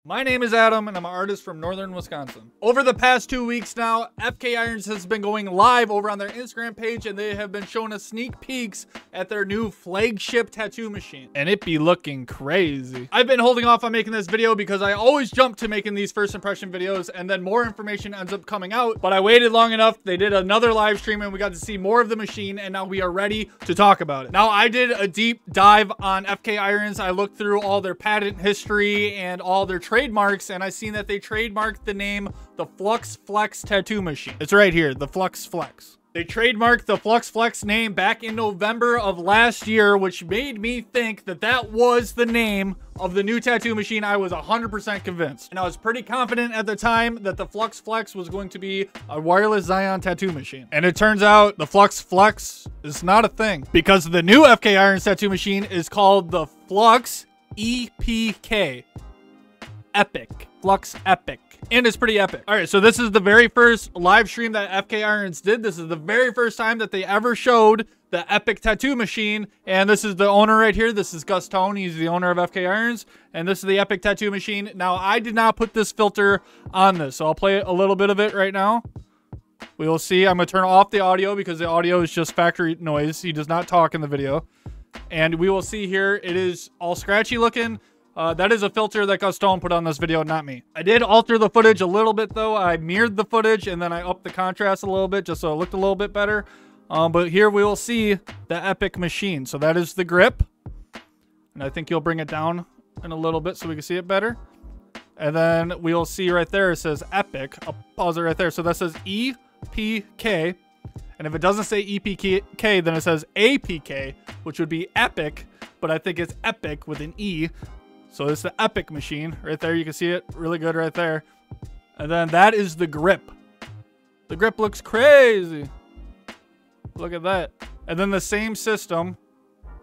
My name is Adam, and I'm an artist from northern Wisconsin. Over the past 2 weeks now, FK Irons has been going live over on their Instagram page, and they have been showing us sneak peeks at their new flagship tattoo machine. And it be looking crazy. I've been holding off on making this video because I always jump to making these first impression videos, and then more information ends up coming out. But I waited long enough. They did another live stream, and we got to see more of the machine, and now we are ready to talk about it. Now, I did a deep dive on FK Irons. I looked through all their patent history and all their trademarks, and I seen that they trademarked the name the Flux Flex tattoo machine. It's right here, the Flux Flex. They trademarked the Flux Flex name back in November of last year, which made me think that that was the name of the new tattoo machine. I was 100% convinced, and I was pretty confident at the time that the Flux Flex was going to be a wireless Zion tattoo machine. And it turns out the Flux Flex is not a thing, because the new FK Irons tattoo machine is called the Flux EPK. Epic. Flux Epic. And it's pretty epic. All right, so this is the very first live stream that FK Irons did. This is the very first time that they ever showed the Epic tattoo machine. And this is the owner right here. This is Gus Tone. He's the owner of FK Irons. And this is the Epic tattoo machine. Now, I did not put this filter on this, so I'll play a little bit of it right now. We will see. I'm going to turn off the audio because the audio is just factory noise. He does not talk in the video. And we will see here. It is all scratchy looking. That is a filter that Gus Stone put on this video, not me. I did alter the footage a little bit, though. I mirrored the footage, and then I upped the contrast a little bit, just so it looked a little bit better. But here we will see the Epic machine. So that is the grip. And I think you'll bring it down in a little bit so we can see it better. And then we'll see right there, it says Epic. I'll pause it right there. So that says EPK. And if it doesn't say EPK, then it says APK, which would be Epic. But I think it's Epic with an E. So it's the Epic machine right there. You can see it really good right there. And then that is the grip. The grip looks crazy. Look at that. And then the same system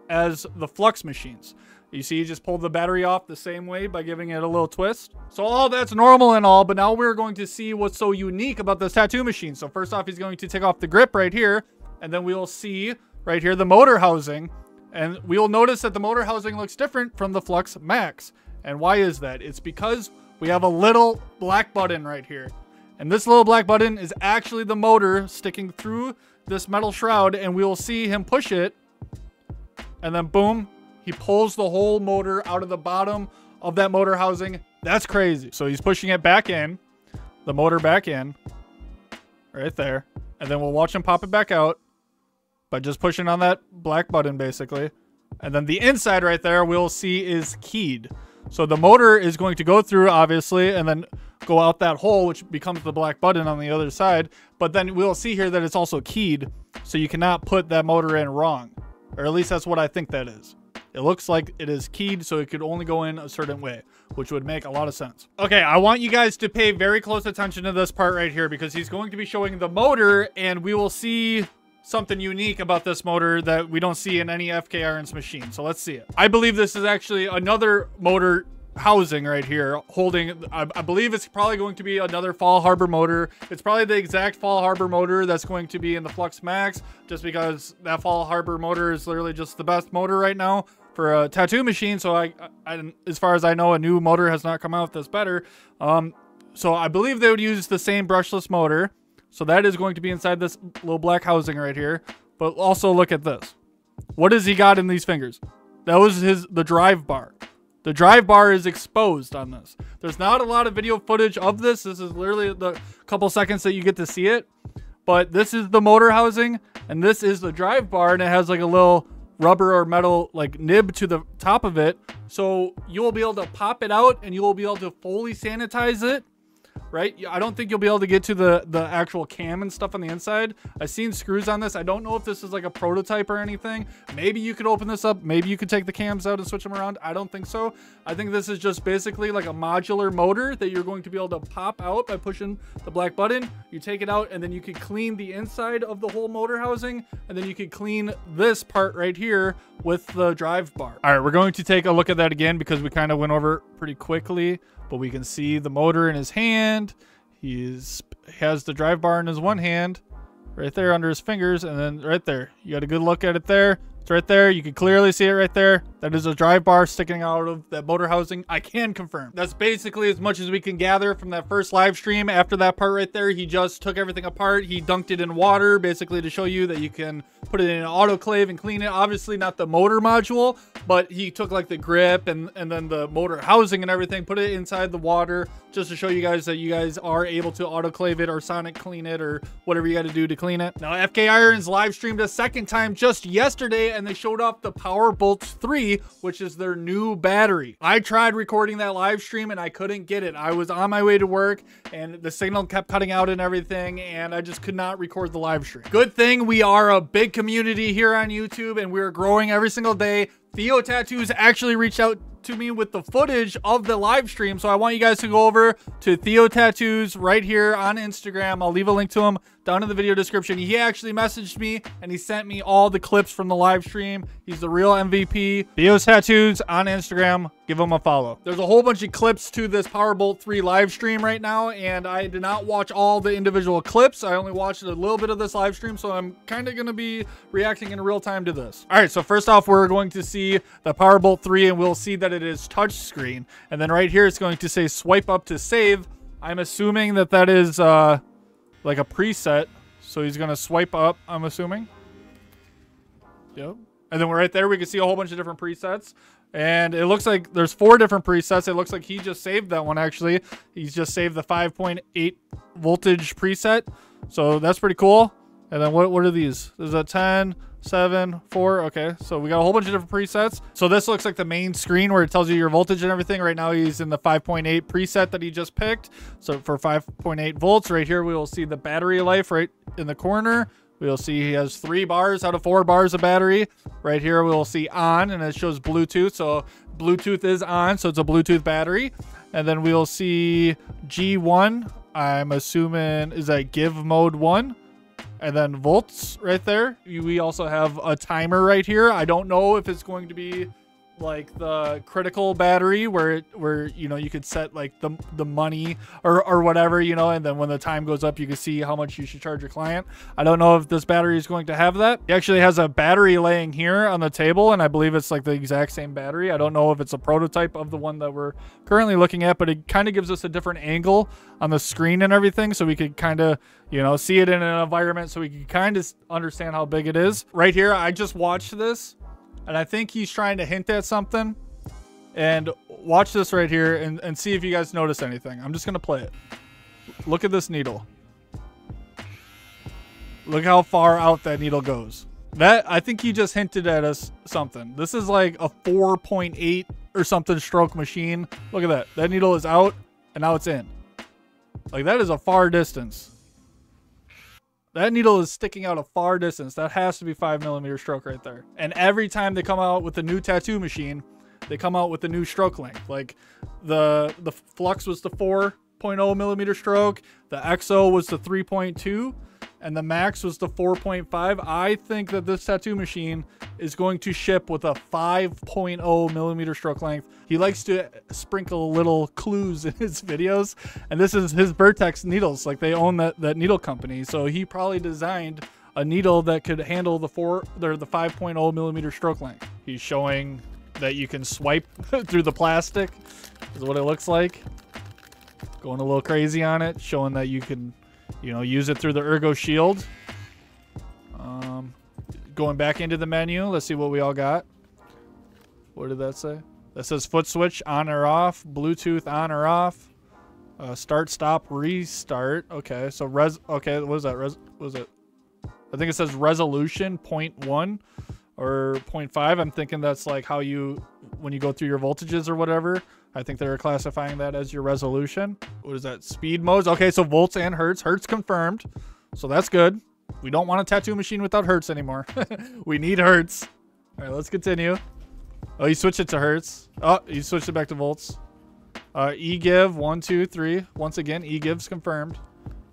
as the Flux machines. You see, you just pulled the battery off the same way by giving it a little twist. So all that's normal and all, but now we're going to see what's so unique about this tattoo machine. So first off, he's going to take off the grip right here. And then we'll see right here the motor housing. And we'll notice that the motor housing looks different from the Flux Max. And why is that? It's because we have a little black button right here. And this little black button is actually the motor sticking through this metal shroud. And we will see him push it. And then boom, he pulls the whole motor out of the bottom of that motor housing. That's crazy. So he's pushing it back in, the motor back in, right there. And then we'll watch him pop it back out by just pushing on that black button, basically. And then the inside right there we'll see is keyed. So the motor is going to go through, obviously, and then go out that hole, which becomes the black button on the other side. But then we'll see here that it's also keyed, so you cannot put that motor in wrong. Or at least that's what I think that is. It looks like it is keyed, so it could only go in a certain way, which would make a lot of sense. Okay, I want you guys to pay very close attention to this part right here, because he's going to be showing the motor, and we will see something unique about this motor that we don't see in any FK Irons machine. So let's see it. I believe this is actually another motor housing right here holding, I believe it's probably going to be another Fall Harbor motor. It's probably the exact Fall Harbor motor that's going to be in the Flux Max, just because that Fall Harbor motor is literally just the best motor right now for a tattoo machine. So I as far as I know, a new motor has not come out that's better. So I believe they would use the same brushless motor. So that is going to be inside this little black housing right here. But also look at this. What has he got in these fingers? That was the drive bar. The drive bar is exposed on this. There's not a lot of video footage of this. This is literally the couple seconds that you get to see it. But this is the motor housing, and this is the drive bar, and it has like a little rubber or metal like nib to the top of it. So you will be able to pop it out, and you will be able to fully sanitize it. Right? I don't think you'll be able to get to the actual cam and stuff on the inside. I've seen screws on this. I don't know if this is like a prototype or anything. Maybe you could open this up. Maybe you could take the cams out and switch them around. I don't think so. I think this is just basically like a modular motor that you're going to be able to pop out by pushing the black button. You take it out, and then you can clean the inside of the whole motor housing, and then you can clean this part right here with the drive bar. All right, we're going to take a look at that again because we kind of went over pretty quickly. But we can see the motor in his hand. He has the drive bar in his one hand, right there under his fingers, and then right there. You got a good look at it there. It's right there. You can clearly see it right there. That is a drive bar sticking out of that motor housing. I can confirm. That's basically as much as we can gather from that first live stream. After that part right there, he just took everything apart. He dunked it in water, basically to show you that you can put it in an autoclave and clean it. Obviously not the motor module, but he took like the grip and then the motor housing and everything, put it inside the water just to show you guys that you guys are able to autoclave it or sonic clean it or whatever you got to do to clean it. Now, FK Irons live streamed a second time just yesterday, and they showed off the PowerBolt 3, which is their new battery. I tried recording that live stream and I couldn't get it. I was on my way to work and the signal kept cutting out and everything, and I just could not record the live stream. Good thing we are a big community here on YouTube and we're growing every single day. TheoTattoos actually reached out to me with the footage of the live stream, so I want you guys to go over to TheoTattoos right here on Instagram. I'll leave a link to him down in the video description. He actually messaged me and he sent me all the clips from the live stream. He's the real MVP. TheoTattoos on Instagram. Give him a follow. There's a whole bunch of clips to this PowerBolt 3 live stream right now, and I did not watch all the individual clips. I only watched a little bit of this live stream, so I'm kind of going to be reacting in real time to this. All right, so first off, we're going to see the PowerBolt 3, and we'll see that it is touchscreen. And then right here, it's going to say swipe up to save. I'm assuming that that is like a preset. So he's going to swipe up, I'm assuming. Yep. And then right there, we can see a whole bunch of different presets. And it looks like there's 4 different presets. It looks like he just saved that one, actually. He's just saved the 5.8 voltage preset. So that's pretty cool. And then what are these? There's a 10, 7, 4. Okay, so we got a whole bunch of different presets. So this looks like the main screen where it tells you your voltage and everything. Right now he's in the 5.8 preset that he just picked. So for 5.8 volts, right here we will see the battery life right in the corner. We'll see he has 3 bars out of 4 bars of battery. Right here we'll see on, and it shows Bluetooth. So Bluetooth is on, so it's a Bluetooth battery. And then we'll see G1. I'm assuming is that give mode 1. And then volts right there. We also have a timer right here. I don't know if it's going to be like the critical battery where you know you could set like the money or whatever, you know, and then when the time goes up you can see how much you should charge your client. I don't know if this battery is going to have that. He actually has a battery laying here on the table, and I believe it's like the exact same battery. I don't know if it's a prototype of the one that we're currently looking at, but it kind of gives us a different angle on the screen and everything, so we could kind of, you know, see it in an environment so we can kind of understand how big it is. Right here, I just watched this, and I think he's trying to hint at something. And watch this right here and see if you guys notice anything. I'm just going to play it. Look at this needle. Look how far out that needle goes. That, I think he just hinted at us something. This is like a 4.8 or something stroke machine. Look at that. That needle is out and now it's in. Like, that is a far distance. That needle is sticking out a far distance. That has to be 5mm stroke right there. And every time they come out with a new tattoo machine, they come out with a new stroke length. Like the Flux was the 4.0mm stroke, the XO was the 3.2, and the Max was the 4.5. I think that this tattoo machine is going to ship with a 5.0mm stroke length. He likes to sprinkle little clues in his videos, and this is his Vertex needles. Like, they own that needle company, so he probably designed a needle that could handle the 5.0mm stroke length. He's showing that you can swipe through the plastic, is what it looks like. Going a little crazy on it, showing that you can, you know, use it through the Ergo Shield. Going back into the menu, let's see what we all got. What did that say? That says foot switch on or off, Bluetooth on or off, start, stop, restart. Okay, so okay, what is that? What is it? I think it says resolution 0.1 or 0.5. I'm thinking that's like how you, when you go through your voltages or whatever. I think they're classifying that as your resolution. What is that? Speed modes. Okay, so volts and hertz. Hertz confirmed. So that's good. We don't want a tattoo machine without hertz anymore. We need hertz. All right, let's continue. Oh, you switched it to hertz. Oh, you switched it back to volts. E-give 1, 2, 3. Once again, E-give's confirmed.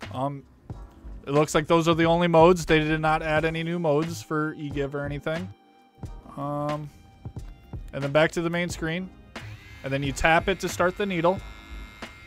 It looks like those are the only modes. They did not add any new modes for E-give or anything. And then back to the main screen. And then you tap it to start the needle.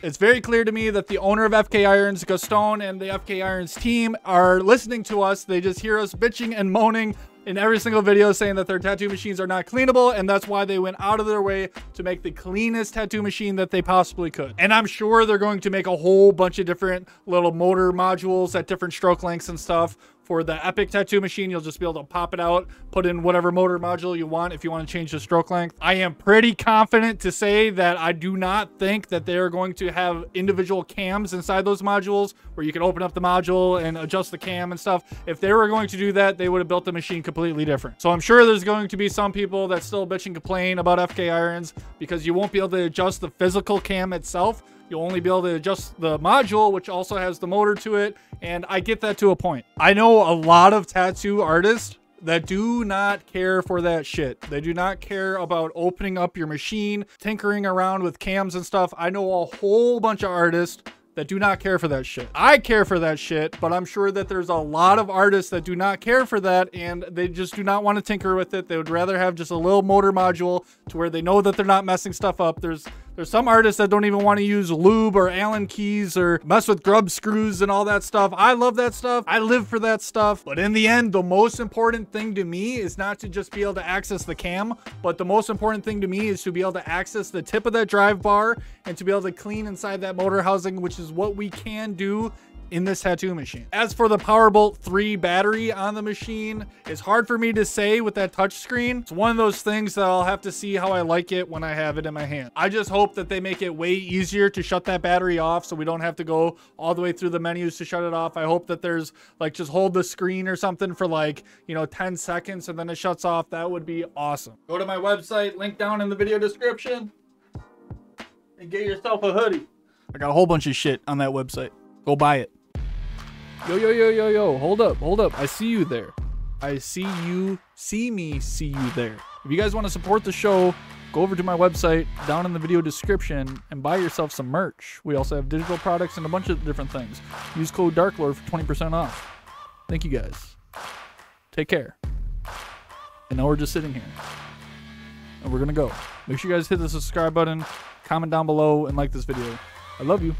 It's very clear to me that the owner of FK Irons, Gaston, and the FK Irons team are listening to us. They just hear us bitching and moaning in every single video saying that their tattoo machines are not cleanable, and that's why they went out of their way to make the cleanest tattoo machine that they possibly could. And I'm sure they're going to make a whole bunch of different little motor modules at different stroke lengths and stuff. For the Epic tattoo machine, you'll just be able to pop it out, put in whatever motor module you want if you want to change the stroke length. I am pretty confident to say that I do not think that they are going to have individual cams inside those modules where you can open up the module and adjust the cam and stuff. If they were going to do that, they would have built the machine completely different. So I'm sure there's going to be some people that still bitch and complain about FK irons because you won't be able to adjust the physical cam itself. You'll only be able to adjust the module, which also has the motor to it, and I get that to a point. I know a lot of tattoo artists that do not care for that shit. They do not care about opening up your machine, tinkering around with cams and stuff. I know a whole bunch of artists that do not care for that shit. I care for that shit, but I'm sure that there's a lot of artists that do not care for that, and they just do not want to tinker with it. They would rather have just a little motor module to where they know that they're not messing stuff up. There's some artists that don't even want to use lube or Allen keys or mess with grub screws and all that stuff. I love that stuff. I live for that stuff. But in the end, the most important thing to me is not to just be able to access the cam, but the most important thing to me is to be able to access the tip of that drive bar and to be able to clean inside that motor housing, which is what we can do in this tattoo machine. As for the Powerbolt 3 battery on the machine, it's hard for me to say with that touch screen. It's one of those things that I'll have to see how I like it when I have it in my hand. I just hope that they make it way easier to shut that battery off so we don't have to go all the way through the menus to shut it off. I hope that there's like just hold the screen or something for like, you know, 10 seconds and then it shuts off. That would be awesome. Go to my website, link down in the video description, and get yourself a hoodie. I got a whole bunch of shit on that website. Go buy it. Yo, hold up. I see you there. I see you, see you there. If you guys want to support the show, go over to my website down in the video description and buy yourself some merch. We also have digital products and a bunch of different things. Use code DARKLORD for 20% off. Thank you guys. Take care. And now we're just sitting here. And we're gonna go. Make sure you guys hit the subscribe button, comment down below, and like this video. I love you.